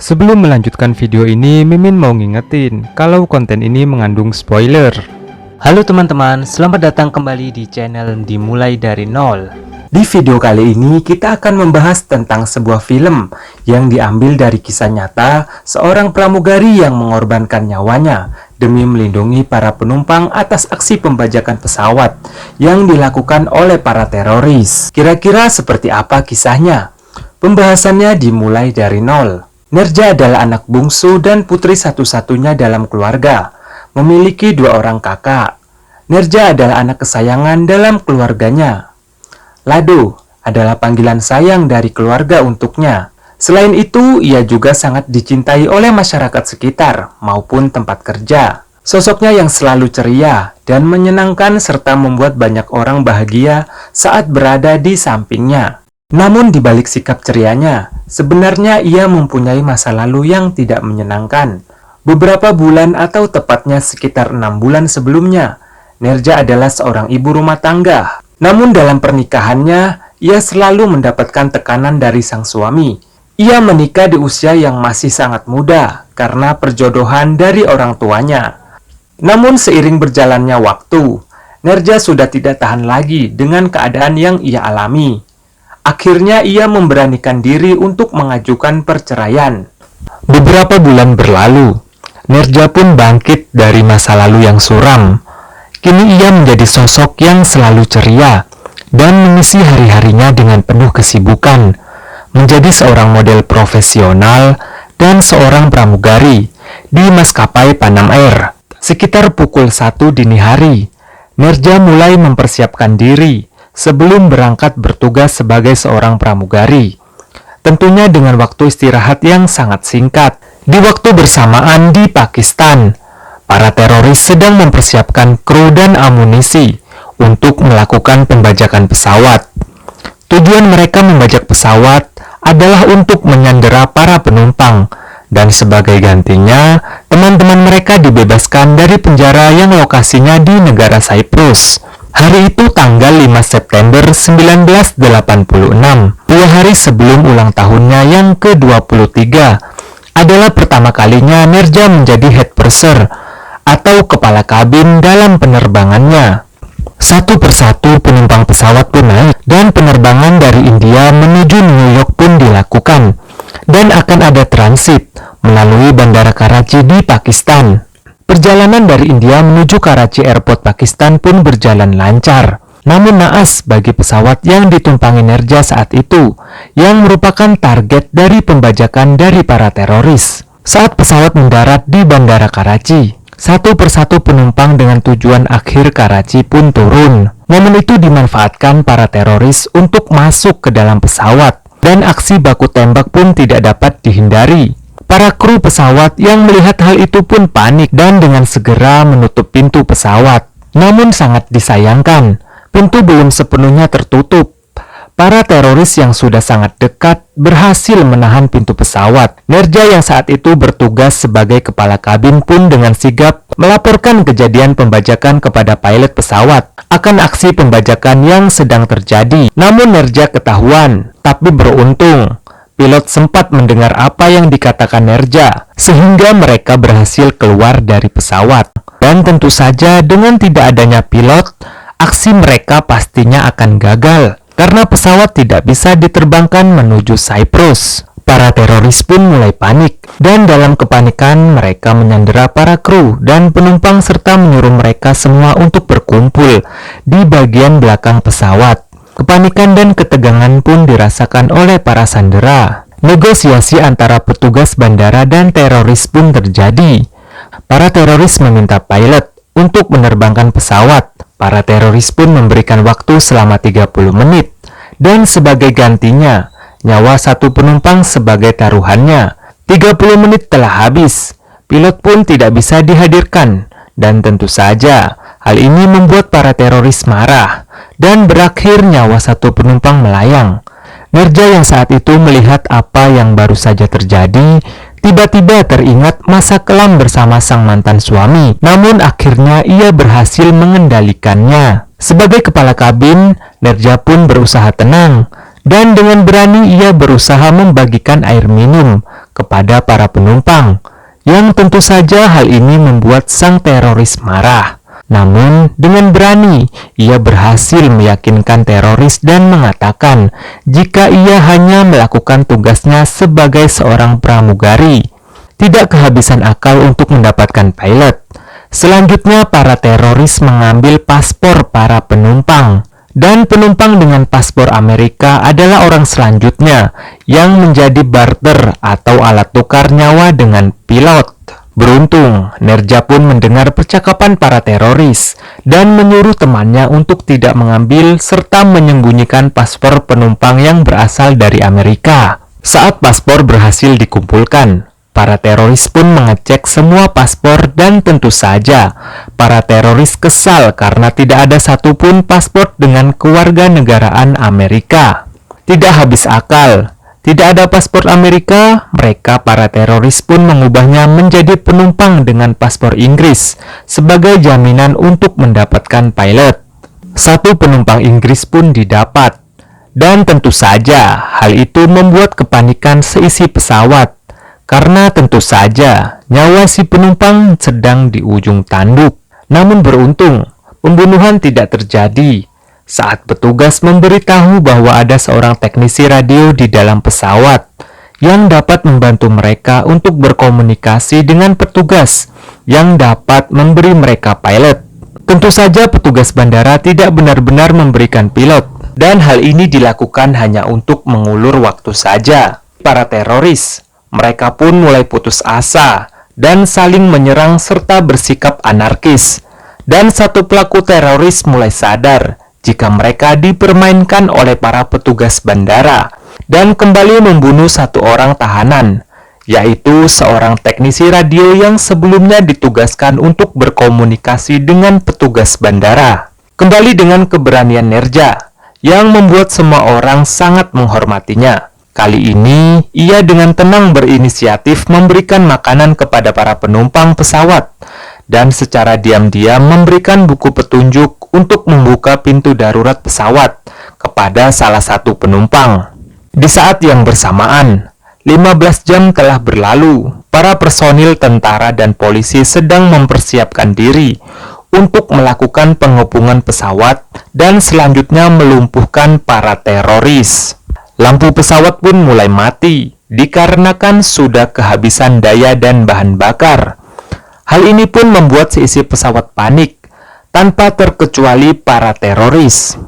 Sebelum melanjutkan video ini, Mimin mau ngingetin kalau konten ini mengandung spoiler. Halo teman-teman, selamat datang kembali di channel Dimulai Dari Nol. Di video kali ini kita akan membahas tentang sebuah film yang diambil dari kisah nyata seorang pramugari yang mengorbankan nyawanya demi melindungi para penumpang atas aksi pembajakan pesawat yang dilakukan oleh para teroris. Kira-kira seperti apa kisahnya? Pembahasannya dimulai dari nol. Nerja adalah anak bungsu dan putri satu-satunya dalam keluarga, memiliki 2 orang kakak. Nerja adalah anak kesayangan dalam keluarganya. Lado adalah panggilan sayang dari keluarga untuknya. Selain itu, ia juga sangat dicintai oleh masyarakat sekitar maupun tempat kerja. Sosoknya yang selalu ceria dan menyenangkan serta membuat banyak orang bahagia saat berada di sampingnya. Namun di balik sikap cerianya, sebenarnya ia mempunyai masa lalu yang tidak menyenangkan. Beberapa bulan atau tepatnya sekitar 6 bulan sebelumnya, Nerja adalah seorang ibu rumah tangga. Namun dalam pernikahannya, ia selalu mendapatkan tekanan dari sang suami. Ia menikah di usia yang masih sangat muda karena perjodohan dari orang tuanya. Namun seiring berjalannya waktu, Nerja sudah tidak tahan lagi dengan keadaan yang ia alami. Akhirnya ia memberanikan diri untuk mengajukan perceraian. Beberapa bulan berlalu, Nerja pun bangkit dari masa lalu yang suram. Kini ia menjadi sosok yang selalu ceria dan mengisi hari-harinya dengan penuh kesibukan, menjadi seorang model profesional dan seorang pramugari di maskapai Panam Air. Sekitar pukul 1 dini hari, Nerja mulai mempersiapkan diri sebelum berangkat bertugas sebagai seorang pramugari. Tentunya dengan waktu istirahat yang sangat singkat. Di waktu bersamaan di Pakistan, para teroris sedang mempersiapkan kru dan amunisi untuk melakukan pembajakan pesawat. Tujuan mereka membajak pesawat adalah untuk menyandera para penumpang, dan sebagai gantinya, teman-teman mereka dibebaskan dari penjara yang lokasinya di negara Cyprus. Hari itu tanggal 5 September 1986, 2 hari sebelum ulang tahunnya yang ke-23, adalah pertama kalinya Nerja menjadi head purser atau kepala kabin dalam penerbangannya. Satu persatu penumpang pesawat pun naik dan penerbangan dari India menuju New York pun dilakukan dan akan ada transit melalui Bandara Karachi di Pakistan. Perjalanan dari India menuju Karachi Airport Pakistan pun berjalan lancar. Namun naas bagi pesawat yang ditumpangi Nerja saat itu, yang merupakan target dari pembajakan dari para teroris. Saat pesawat mendarat di Bandara Karachi, satu persatu penumpang dengan tujuan akhir Karachi pun turun. Momen itu dimanfaatkan para teroris untuk masuk ke dalam pesawat, dan aksi baku tembak pun tidak dapat dihindari. Para kru pesawat yang melihat hal itu pun panik dan dengan segera menutup pintu pesawat. Namun sangat disayangkan, pintu belum sepenuhnya tertutup. Para teroris yang sudah sangat dekat berhasil menahan pintu pesawat. Nerja yang saat itu bertugas sebagai kepala kabin pun dengan sigap melaporkan kejadian pembajakan kepada pilot pesawat akan aksi pembajakan yang sedang terjadi. Namun Nerja ketahuan, tapi beruntung pilot sempat mendengar apa yang dikatakan Nerja, sehingga mereka berhasil keluar dari pesawat. Dan tentu saja dengan tidak adanya pilot, aksi mereka pastinya akan gagal, karena pesawat tidak bisa diterbangkan menuju Cyprus. Para teroris pun mulai panik, dan dalam kepanikan mereka menyandera para kru dan penumpang serta menyuruh mereka semua untuk berkumpul di bagian belakang pesawat. Kepanikan dan ketegangan pun dirasakan oleh para sandera. Negosiasi antara petugas bandara dan teroris pun terjadi. Para teroris meminta pilot untuk menerbangkan pesawat. Para teroris pun memberikan waktu selama 30 menit. Dan sebagai gantinya, nyawa satu penumpang sebagai taruhannya. 30 menit telah habis. Pilot pun tidak bisa dihadirkan. Dan tentu saja, hal ini membuat para teroris marah dan berakhir nyawa satu penumpang melayang. Nerja yang saat itu melihat apa yang baru saja terjadi, tiba-tiba teringat masa kelam bersama sang mantan suami. Namun akhirnya ia berhasil mengendalikannya. Sebagai kepala kabin, Nerja pun berusaha tenang Dan dengan berani ia berusaha membagikan air minum kepada para penumpang, yang tentu saja hal ini membuat sang teroris marah. Namun, dengan berani, ia berhasil meyakinkan teroris dan mengatakan jika ia hanya melakukan tugasnya sebagai seorang pramugari, tidak kehabisan akal untuk mendapatkan pilot. Selanjutnya, para teroris mengambil paspor para penumpang, dan penumpang dengan paspor Amerika adalah orang selanjutnya yang menjadi barter atau alat tukar nyawa dengan pilot. Beruntung, Nerja pun mendengar percakapan para teroris dan menyuruh temannya untuk tidak mengambil serta menyembunyikan paspor penumpang yang berasal dari Amerika. Saat paspor berhasil dikumpulkan, para teroris pun mengecek semua paspor dan tentu saja para teroris kesal karena tidak ada satupun paspor dengan kewarganegaraan Amerika. Tidak habis akal, tidak ada paspor Amerika, mereka para teroris pun mengubahnya menjadi penumpang dengan paspor Inggris sebagai jaminan untuk mendapatkan pilot. Satu penumpang Inggris pun didapat, dan tentu saja hal itu membuat kepanikan seisi pesawat, karena tentu saja nyawa si penumpang sedang di ujung tanduk. Namun beruntung, pembunuhan tidak terjadi saat petugas memberitahu bahwa ada seorang teknisi radio di dalam pesawat yang dapat membantu mereka untuk berkomunikasi dengan petugas yang dapat memberi mereka pilot. Tentu saja petugas bandara tidak benar-benar memberikan pilot, dan hal ini dilakukan hanya untuk mengulur waktu saja. Para teroris, mereka pun mulai putus asa dan saling menyerang serta bersikap anarkis. Dan satu pelaku teroris mulai sadar jika mereka dipermainkan oleh para petugas bandara dan kembali membunuh satu orang tahanan, yaitu seorang teknisi radio yang sebelumnya ditugaskan untuk berkomunikasi dengan petugas bandara. Kembali dengan keberanian Nerja yang membuat semua orang sangat menghormatinya. Kali ini, ia dengan tenang berinisiatif memberikan makanan kepada para penumpang pesawat dan secara diam-diam memberikan buku petunjuk untuk membuka pintu darurat pesawat kepada salah satu penumpang. Di saat yang bersamaan, 15 jam telah berlalu. Para personil tentara dan polisi sedang mempersiapkan diri untuk melakukan pengepungan pesawat dan selanjutnya melumpuhkan para teroris. Lampu pesawat pun mulai mati dikarenakan sudah kehabisan daya dan bahan bakar. Hal ini pun membuat seisi pesawat panik, tanpa terkecuali para teroris.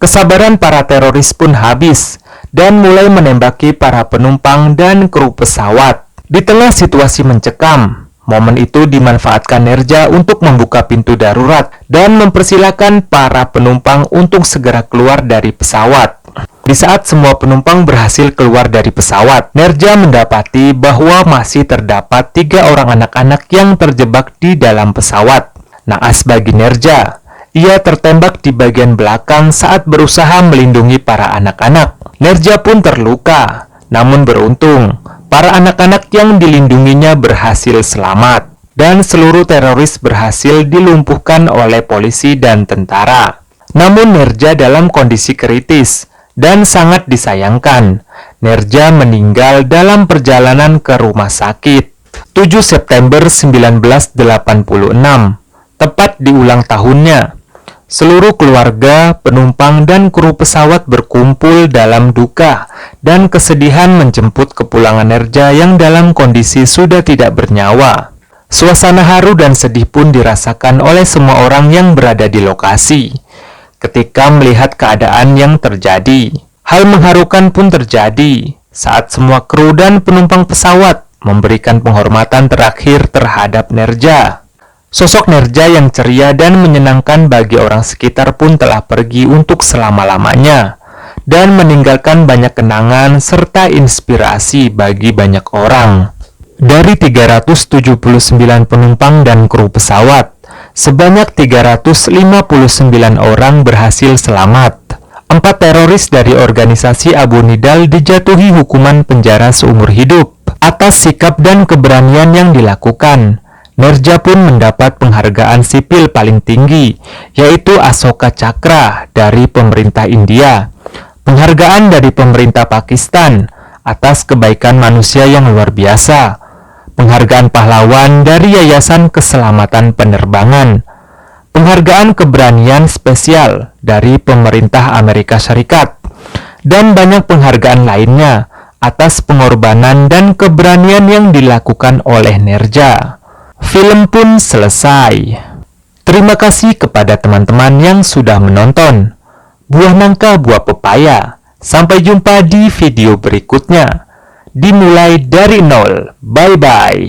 Kesabaran para teroris pun habis dan mulai menembaki para penumpang dan kru pesawat. Di tengah situasi mencekam, momen itu dimanfaatkan Nerja untuk membuka pintu darurat dan mempersilahkan para penumpang untuk segera keluar dari pesawat. Di saat semua penumpang berhasil keluar dari pesawat, Nerja mendapati bahwa masih terdapat 3 orang anak-anak yang terjebak di dalam pesawat. Naas bagi Nerja, ia tertembak di bagian belakang saat berusaha melindungi para anak-anak. Nerja pun terluka, namun beruntung, para anak-anak yang dilindunginya berhasil selamat, dan seluruh teroris berhasil dilumpuhkan oleh polisi dan tentara. Namun Nerja dalam kondisi kritis, dan sangat disayangkan. Nerja meninggal dalam perjalanan ke rumah sakit. 7 September 1986. Tepat di ulang tahunnya, seluruh keluarga, penumpang, dan kru pesawat berkumpul dalam duka dan kesedihan menjemput kepulangan Nerja yang dalam kondisi sudah tidak bernyawa. Suasana haru dan sedih pun dirasakan oleh semua orang yang berada di lokasi ketika melihat keadaan yang terjadi. Hal mengharukan pun terjadi saat semua kru dan penumpang pesawat memberikan penghormatan terakhir terhadap Nerja. Sosok Nerja yang ceria dan menyenangkan bagi orang sekitar pun telah pergi untuk selama-lamanya dan meninggalkan banyak kenangan serta inspirasi bagi banyak orang. Dari 379 penumpang dan kru pesawat, sebanyak 359 orang berhasil selamat. 4 teroris dari organisasi Abu Nidal dijatuhi hukuman penjara seumur hidup atas sikap dan keberanian yang dilakukan. Nerja pun mendapat penghargaan sipil paling tinggi, yaitu Asoka Chakra dari pemerintah India. penghargaan dari pemerintah Pakistan atas kebaikan manusia yang luar biasa, penghargaan pahlawan dari Yayasan Keselamatan Penerbangan, penghargaan keberanian spesial dari pemerintah Amerika Serikat, dan banyak penghargaan lainnya atas pengorbanan dan keberanian yang dilakukan oleh Nerja. Film pun selesai. Terima kasih kepada teman-teman yang sudah menonton. Buah nangka, buah pepaya. Sampai jumpa di video berikutnya. Dimulai dari nol. Bye-bye.